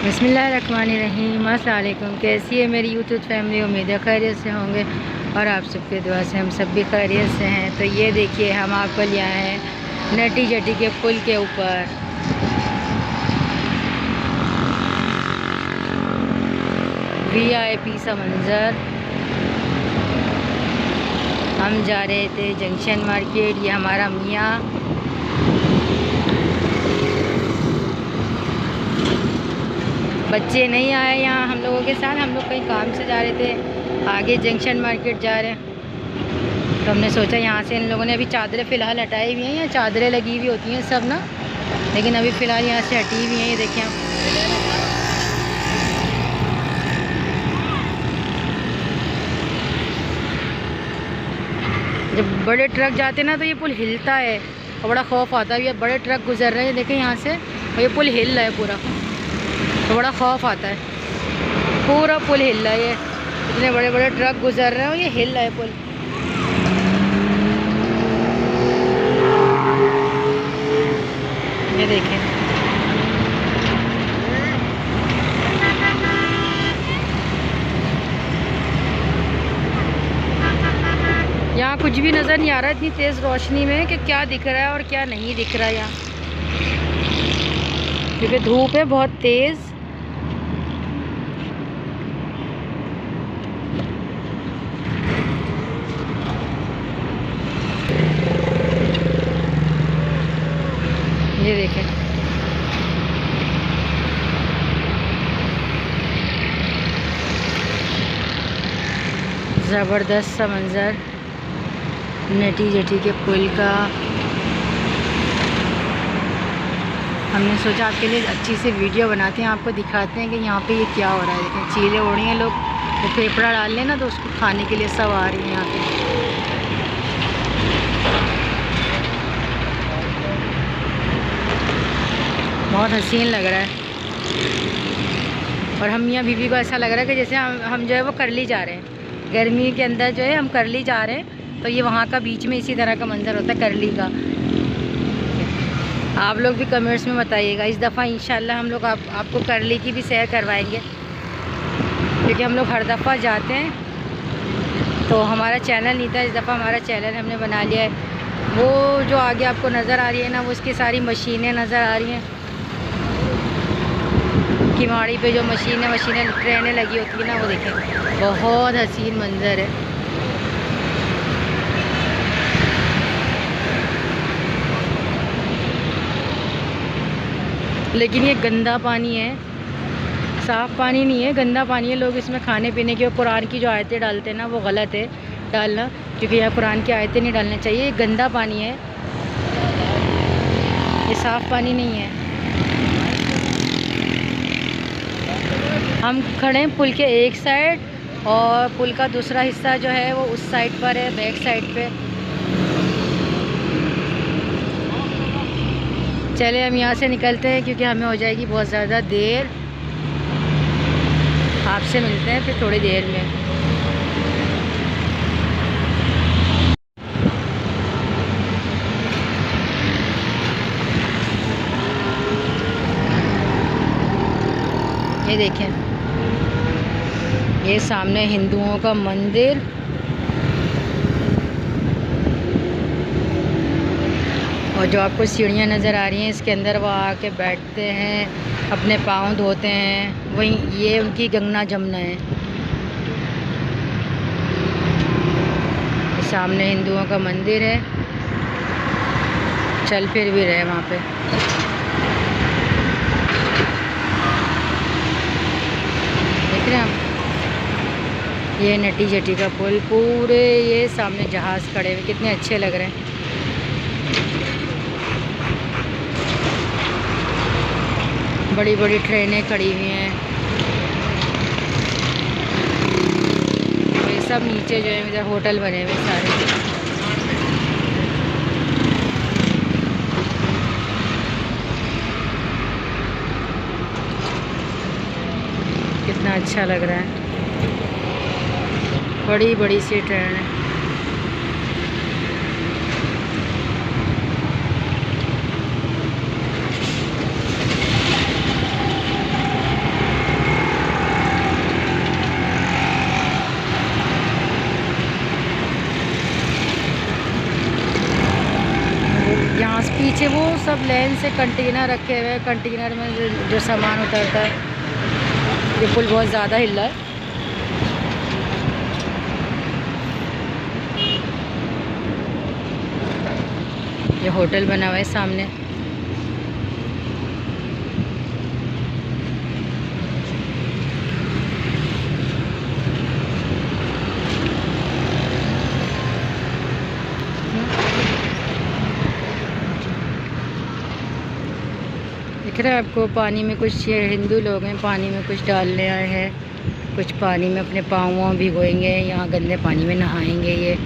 बिस्मिल्लाहिर्रहमानिर्रहीम। अस्सलाम वालेकुम। कैसी है मेरी यूट्यूब फैमिली? उम्मीद है खैरियत से होंगे और आप सबके दुआ से हम सब भी खैरियत से हैं। तो ये देखिए हम आपको ले आए हैं नटी जटी के पुल के ऊपर। VIP सा मंज़र। हम जा रहे थे जंक्शन मार्केट। ये हमारा मियाँ बच्चे नहीं आए यहाँ हम लोगों के साथ। हम लोग कहीं काम से जा रहे थे, आगे जंक्शन मार्केट जा रहे हैं। तो हमने सोचा यहाँ से इन लोगों ने अभी चादरें फ़िलहाल हटाई हुई हैं। यहाँ चादरें लगी हुई होती हैं सब ना, लेकिन अभी फ़िलहाल यहाँ से हटी हुई हैं। ये देखें आप, जब बड़े ट्रक जाते हैं ना तो ये पुल हिलता है और बड़ा खौफ आता है। ये बड़े ट्रक गुजर रहे हैं, देखें यहाँ से, और ये पुल हिल रहा है पूरा, तो बड़ा खौफ आता है। पूरा पुल हिल रहा है, ये इतने बड़े बड़े ट्रक गुजर रहे हैं और ये हिल रहा है पुल। ये देखें, यहाँ कुछ भी नज़र नहीं आ रहा इतनी तेज़ रोशनी में कि क्या दिख रहा है और क्या नहीं दिख रहा है यहाँ, क्योंकि धूप है बहुत तेज़। ये देखें, ज़बरदस्त सा मंज़र नटी जटी के पुल का। हमने सोचा आपके लिए अच्छी सी वीडियो बनाते हैं, आपको दिखाते हैं कि यहाँ पे ये क्या हो रहा है। देखें, चीलें उड़ रही हैं, लोग वो फेफड़ा डाल लें ना तो उसको खाने के लिए सब आ रही हैं यहाँ पे। बहुत हसीन लग रहा है और हम मियाँ बीवी को ऐसा लग रहा है कि जैसे हम जो है वो करली जा रहे हैं। गर्मी के अंदर जो है हम करली जा रहे हैं, तो ये वहाँ का बीच में इसी तरह का मंजर होता है करली का। आप लोग भी कमेंट्स में बताइएगा। इस दफ़ा इंशाल्लाह हम लोग आपको करली की भी सैर करवाएंगे, क्योंकि हम लोग हर दफ़ा जाते हैं। तो हमारा चैनल नहीं था, इस दफ़ा हमारा चैनल हमने बना लिया है। वो जो आगे आपको नज़र आ रही है ना, वो उसकी सारी मशीनें नज़र आ रही हैं। किवाड़ी पे जो मशीनें ट्रेनें लगी होती है ना, वो देखें, बहुत हसीन मंज़र है। लेकिन ये गंदा पानी है, साफ़ पानी नहीं है, गंदा पानी है। लोग इसमें खाने पीने की और कुरान की जो आयतें डालते हैं ना, वो गलत है डालना, क्योंकि यहाँ कुरान की आयतें नहीं डालना चाहिए। ये गंदा पानी है, ये साफ़ पानी नहीं है। हम खड़े हैं पुल के एक साइड और पुल का दूसरा हिस्सा जो है वो उस साइड पर है, बैक साइड पे। चले हम यहाँ से निकलते हैं, क्योंकि हमें हो जाएगी बहुत ज़्यादा देर। आपसे मिलते हैं फिर थोड़ी देर में। ये देखें, ये सामने हिंदुओं का मंदिर, और जो आपको सीढ़ियाँ नज़र आ रही हैं इसके अंदर वो आके बैठते हैं, अपने पाँव धोते हैं। वहीं ये उनकी गंगा जमुना है। सामने हिंदुओं का मंदिर है, चल फिर भी रहे वहाँ पे। देख रहे हैं आप, ये नटी जटी का पुल। पूरे ये सामने जहाज़ खड़े हुए, कितने अच्छे लग रहे हैं। बड़ी बड़ी ट्रेनें खड़ी हुई हैं। ये सब नीचे जो है इधर होटल बने हुए सारे। कितना अच्छा लग रहा है, बड़ी बड़ी सी ट्रेन है। सब लेन से कंटेनर रखे हुए हैं, कंटेनर में जो सामान उतरता है। ये पुल बहुत ज़्यादा हिल रहा है। ये होटल बना हुआ है सामने। दिख रहा है आपको, पानी में कुछ ये हिंदू लोग हैं, पानी में कुछ डालने आए हैं। कुछ पानी में अपने पाँव भिगोएंगे, यहाँ गंदे पानी में नहाएंगे ये।